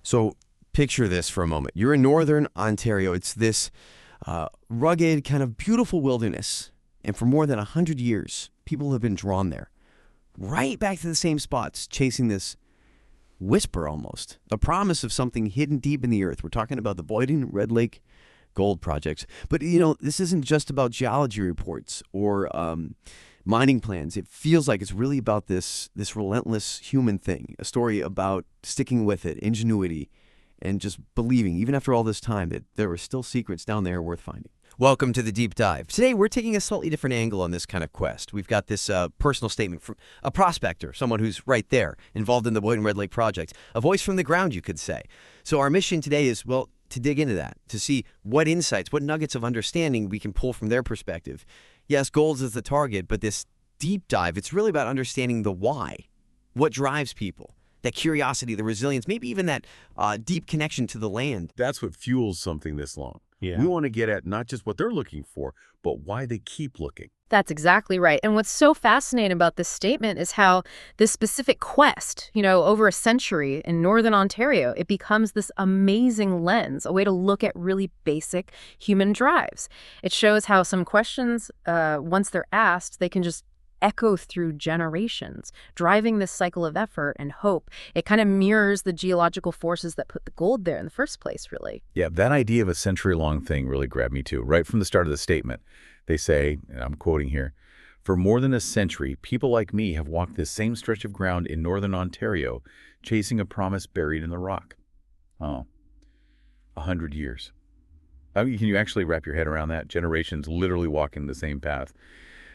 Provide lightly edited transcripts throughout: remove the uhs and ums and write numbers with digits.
So picture this for a moment. You're in northern Ontario. It's this rugged, kind of beautiful wilderness. And for more than 100 years, people have been drawn there, right back to the same spots, chasing this whisper almost, the promise of something hidden deep in the earth. We're talking about the Boyden Red Lake gold projects. But, this isn't just about geology reports or mining plans. It feels like it's really about this relentless human thing, a story about sticking with it, ingenuity, and just believing, even after all this time, that there are still secrets down there worth finding. Welcome to the Deep Dive. Today, we're taking a slightly different angle on this kind of quest. We've got this personal statement from a prospector, someone who's right there, involved in the Boyden Red Lake project, a voice from the ground, you could say. So our mission today is, well, to dig into that, to see what insights, what nuggets of understanding we can pull from their perspective. Yes, gold is the target, but this deep dive, it's really about understanding the why, what drives people, that curiosity, the resilience, maybe even that deep connection to the land. That's what fuels something this long. Yeah. We want to get at not just what they're looking for, but why they keep looking. That's exactly right. And what's so fascinating about this statement is how this specific quest, over a century in Northern Ontario, it becomes this amazing lens, a way to look at really basic human drives. It shows how some questions, once they're asked, they can just echo through generations, driving this cycle of effort and hope. It kind of mirrors the geological forces that put the gold there in the first place, really. Yeah, that idea of a century-long thing really grabbed me too. Right from the start of the statement, they say, and I'm quoting here, "For more than a century, people like me have walked this same stretch of ground in Northern Ontario, chasing a promise buried in the rock." Oh, 100 years. I mean, can you actually wrap your head around that? Generations literally walking the same path.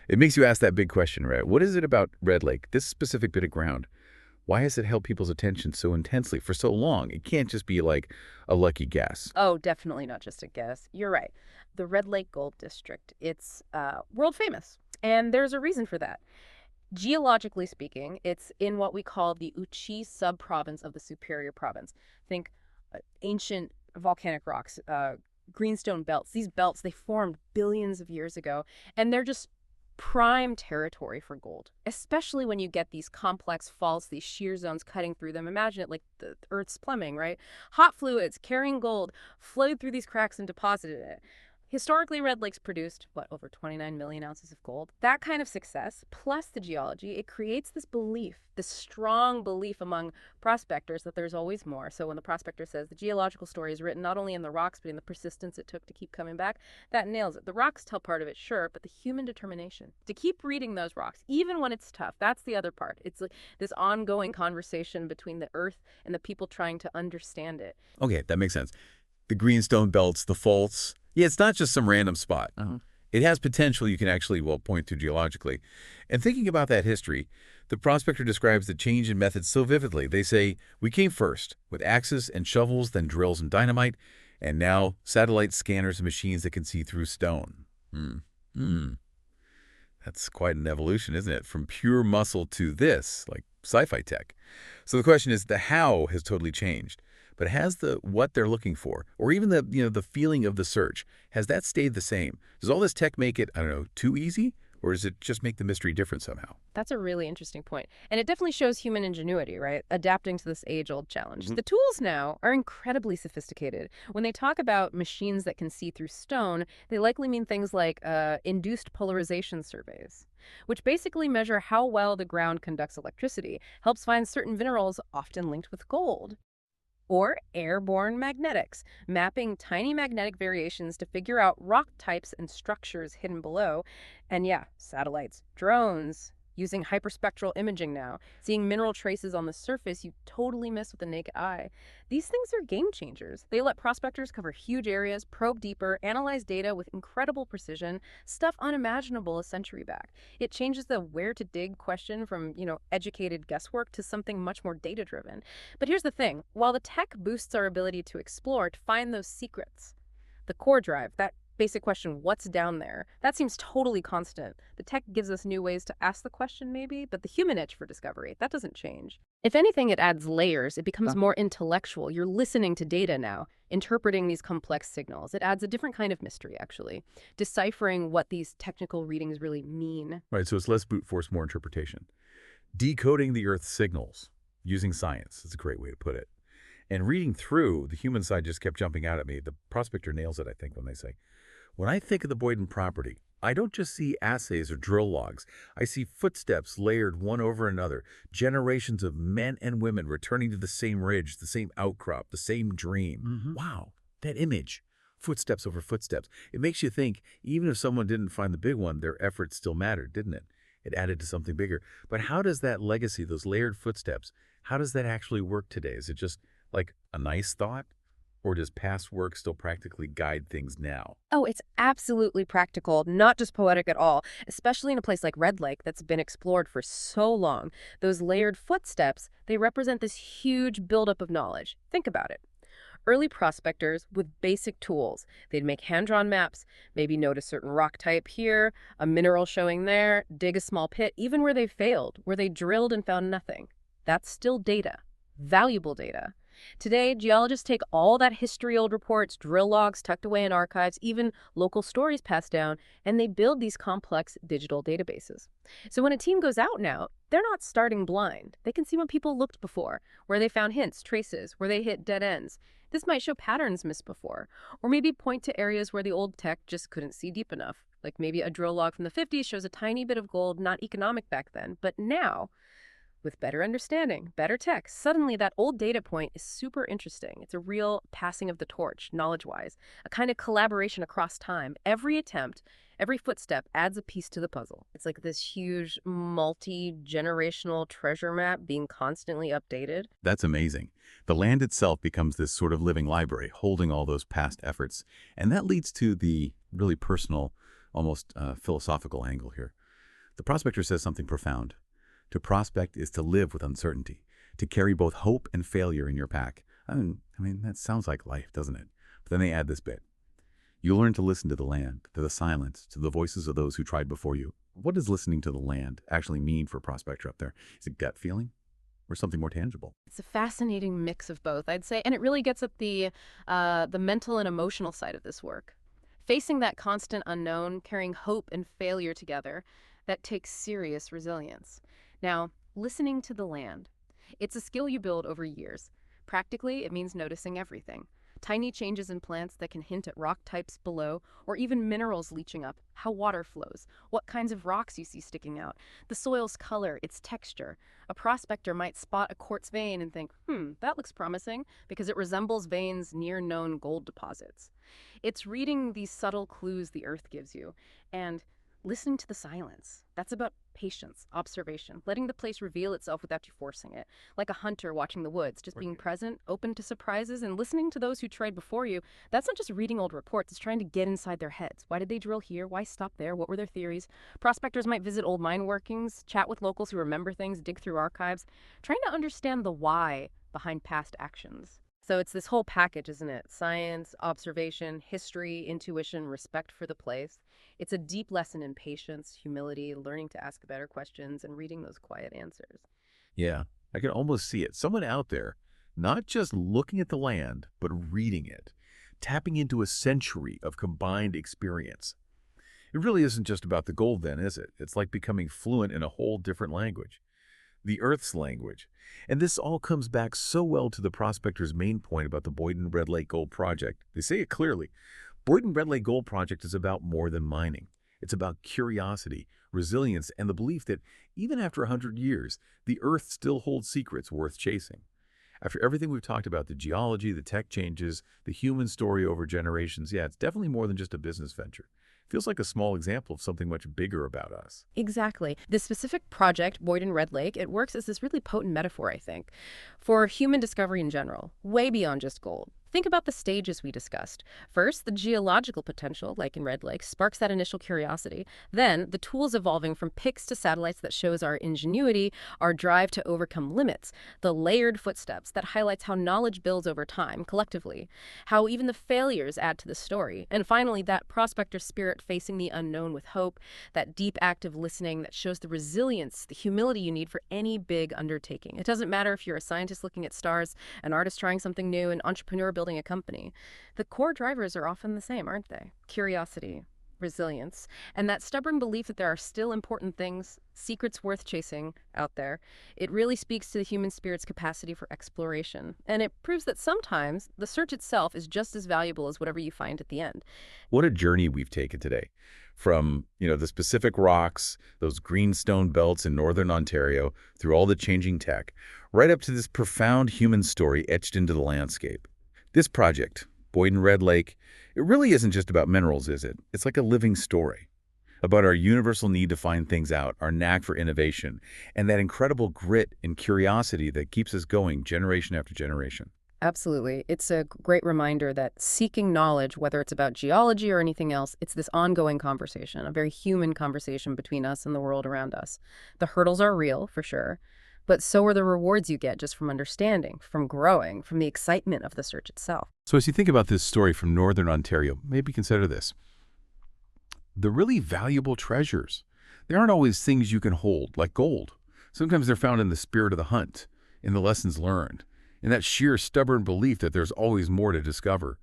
It makes you ask that big question, right? What is it about Red Lake, this specific bit of ground? Why has it held people's attention so intensely for so long? It can't just be like a lucky guess. Oh, definitely not just a guess. You're right. The Red Lake Gold District, it's world famous, and there's a reason for that. Geologically speaking, it's in what we call the Uchi subprovince of the Superior Province. Think ancient volcanic rocks, greenstone belts. These belts, they formed billions of years ago, and they're just prime territory for gold, especially when you get these complex faults, these shear zones cutting through them. Imagine it like the Earth's plumbing, right? Hot fluids carrying gold flowed through these cracks and deposited it. Historically, Red Lake's produced, over 29 million ounces of gold. That kind of success, plus the geology, it creates this belief, this strong belief among prospectors that there's always more. So when the prospector says the geological story is written not only in the rocks, but in the persistence it took to keep coming back, that nails it. The rocks tell part of it, sure, but the human determination to keep reading those rocks, even when it's tough, that's the other part. It's like this ongoing conversation between the earth and the people trying to understand it. Okay, that makes sense. The greenstone belts, the faults. Yeah, it's not just some random spot. It has potential you can actually, point to geologically. And thinking about that history, the prospector describes the change in methods so vividly. They say, "We came first with axes and shovels, then drills and dynamite, and now satellite scanners and machines that can see through stone." That's quite an evolution, isn't it? From pure muscle to this, like sci-fi tech. So the question is, the how has totally changed. But has the what they're looking for, or even the feeling of the search, has that stayed the same? Does all this tech make it, too easy? Or does it just make the mystery different somehow? That's a really interesting point. And it definitely shows human ingenuity, right? Adapting to this age-old challenge. The tools now are incredibly sophisticated. When they talk about machines that can see through stone, they likely mean things like induced polarization surveys, which basically measure how well the ground conducts electricity, helps find certain minerals often linked with gold. Or airborne magnetics, mapping tiny magnetic variations to figure out rock types and structures hidden below. And yeah, satellites, drones, using hyperspectral imaging now, seeing mineral traces on the surface you totally miss with the naked eye. These things are game changers. They let prospectors cover huge areas, probe deeper, analyze data with incredible precision, stuff unimaginable a century back. It changes the where to dig question from, educated guesswork to something much more data-driven. But here's the thing. While the tech boosts our ability to explore, to find those secrets, the core drive, that basic question, what's down there? That seems totally constant. The tech gives us new ways to ask the question maybe, but the human itch for discovery, that doesn't change. If anything, it adds layers. It becomes more intellectual. You're listening to data now, interpreting these complex signals. It adds a different kind of mystery, actually, deciphering what these technical readings really mean. Right, so it's less brute force, more interpretation. Decoding the Earth's signals using science is a great way to put it. And reading through, the human side just kept jumping out at me. The prospector nails it, I think, when they say, when I think of the Boyden property, I don't just see assays or drill logs. I see footsteps layered one over another, generations of men and women returning to the same ridge, the same outcrop, the same dream. Wow, that image. Footsteps over footsteps. It makes you think, even if someone didn't find the big one, their efforts still mattered, didn't it? It added to something bigger. But how does that legacy, those layered footsteps, how does that actually work today? Is it just like a nice thought? Or does past work still practically guide things now? Oh, it's absolutely practical, not just poetic at all, especially in a place like Red Lake that's been explored for so long. Those layered footsteps, they represent this huge buildup of knowledge. Think about it. Early prospectors with basic tools. They'd make hand-drawn maps, maybe note a certain rock type here, a mineral showing there, dig a small pit, even where they failed, where they drilled and found nothing. That's still data, valuable data. Today, geologists take all that history, old reports, drill logs tucked away in archives, even local stories passed down, and they build these complex digital databases. So when a team goes out now, they're not starting blind. They can see when people looked before, where they found hints, traces, where they hit dead ends. This might show patterns missed before, or maybe point to areas where the old tech just couldn't see deep enough. Like maybe a drill log from the 50s shows a tiny bit of gold, not economic back then, but now, with better understanding, better tech, suddenly that old data point is super interesting. It's a real passing of the torch, knowledge-wise, a kind of collaboration across time. Every attempt, every footstep adds a piece to the puzzle. It's like this huge multi-generational treasure map being constantly updated. That's amazing. The land itself becomes this sort of living library, holding all those past efforts. And that leads to the really personal, almost philosophical angle here. The prospector says something profound. To prospect is to live with uncertainty, to carry both hope and failure in your pack. I mean, that sounds like life, doesn't it? But then they add this bit. You learn to listen to the land, to the silence, to the voices of those who tried before you. What does listening to the land actually mean for a prospector up there? Is it gut feeling or something more tangible? It's a fascinating mix of both, I'd say, and it really gets at the mental and emotional side of this work. Facing that constant unknown, carrying hope and failure together, that takes serious resilience. Now, listening to the land. It's a skill you build over years. Practically, it means noticing everything. Tiny changes in plants that can hint at rock types below, or even minerals leaching up, how water flows, what kinds of rocks you see sticking out, the soil's color, its texture. A prospector might spot a quartz vein and think, that looks promising, because it resembles veins near known gold deposits. It's reading these subtle clues the earth gives you, and listening to the silence. That's about patience, observation, letting the place reveal itself without you forcing it. Like a hunter watching the woods, just being present, open to surprises, and listening to those who tried before you. That's not just reading old reports, it's trying to get inside their heads. Why did they drill here? Why stop there? What were their theories? Prospectors might visit old mine workings, chat with locals who remember things, dig through archives, trying to understand the why behind past actions. So it's this whole package, isn't it? Science, observation, history, intuition, respect for the place. It's a deep lesson in patience, humility, learning to ask better questions, and reading those quiet answers. Yeah, I can almost see it. Someone out there, not just looking at the land, but reading it, tapping into a century of combined experience. It really isn't just about the gold then, is it? It's like becoming fluent in a whole different language. The Earth's language. And this all comes back so well to the prospector's main point about the Boyden Red Lake Gold Project. They say it clearly. Boyden Red Lake Gold Project is about more than mining. It's about curiosity, resilience, and the belief that even after 100 years, the Earth still holds secrets worth chasing. After everything we've talked about, the geology, the tech changes, the human story over generations, yeah, it's definitely more than just a business venture. Feels like a small example of something much bigger about us. Exactly. This specific project, Boyden Red Lake, it works as this really potent metaphor, I think, for human discovery in general, way beyond just gold. Think about the stages we discussed. First, the geological potential, like in Red Lake, sparks that initial curiosity. Then, the tools evolving from pics to satellites that shows our ingenuity, our drive to overcome limits. The layered footsteps that highlights how knowledge builds over time, collectively. How even the failures add to the story. And finally, that prospector spirit facing the unknown with hope, that deep active listening that shows the resilience, the humility you need for any big undertaking. It doesn't matter if you're a scientist looking at stars, an artist trying something new, an entrepreneur building a company. The core drivers are often the same, aren't they? Curiosity, Resilience, and that stubborn belief that there are still important things, secrets worth chasing out there. It really speaks to the human spirit's capacity for exploration. And it proves that sometimes the search itself is just as valuable as whatever you find at the end. What a journey we've taken today. From, the specific rocks, those greenstone belts in northern Ontario, through all the changing tech, right up to this profound human story etched into the landscape. This project, Boyden Red Lake, it really isn't just about minerals, is it? It's like a living story about our universal need to find things out, our knack for innovation, and that incredible grit and curiosity that keeps us going generation after generation. Absolutely. It's a great reminder that seeking knowledge, whether it's about geology or anything else, it's this ongoing conversation, a very human conversation between us and the world around us. The hurdles are real, for sure, but so are the rewards you get just from understanding, from growing, from the excitement of the search itself. So as you think about this story from northern Ontario, maybe consider this. The really valuable treasures, they aren't always things you can hold, like gold. Sometimes they're found in the spirit of the hunt, in the lessons learned, in that sheer stubborn belief that there's always more to discover.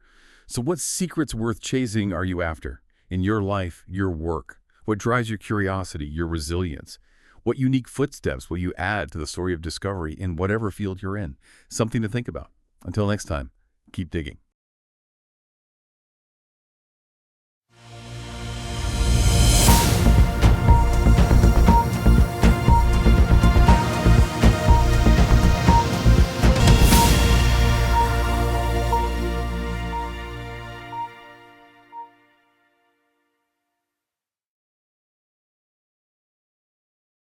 So what secrets worth chasing are you after? In your life, your work? What drives your curiosity, your resilience? What unique footsteps will you add to the story of discovery in whatever field you're in? Something to think about. Until next time, keep digging.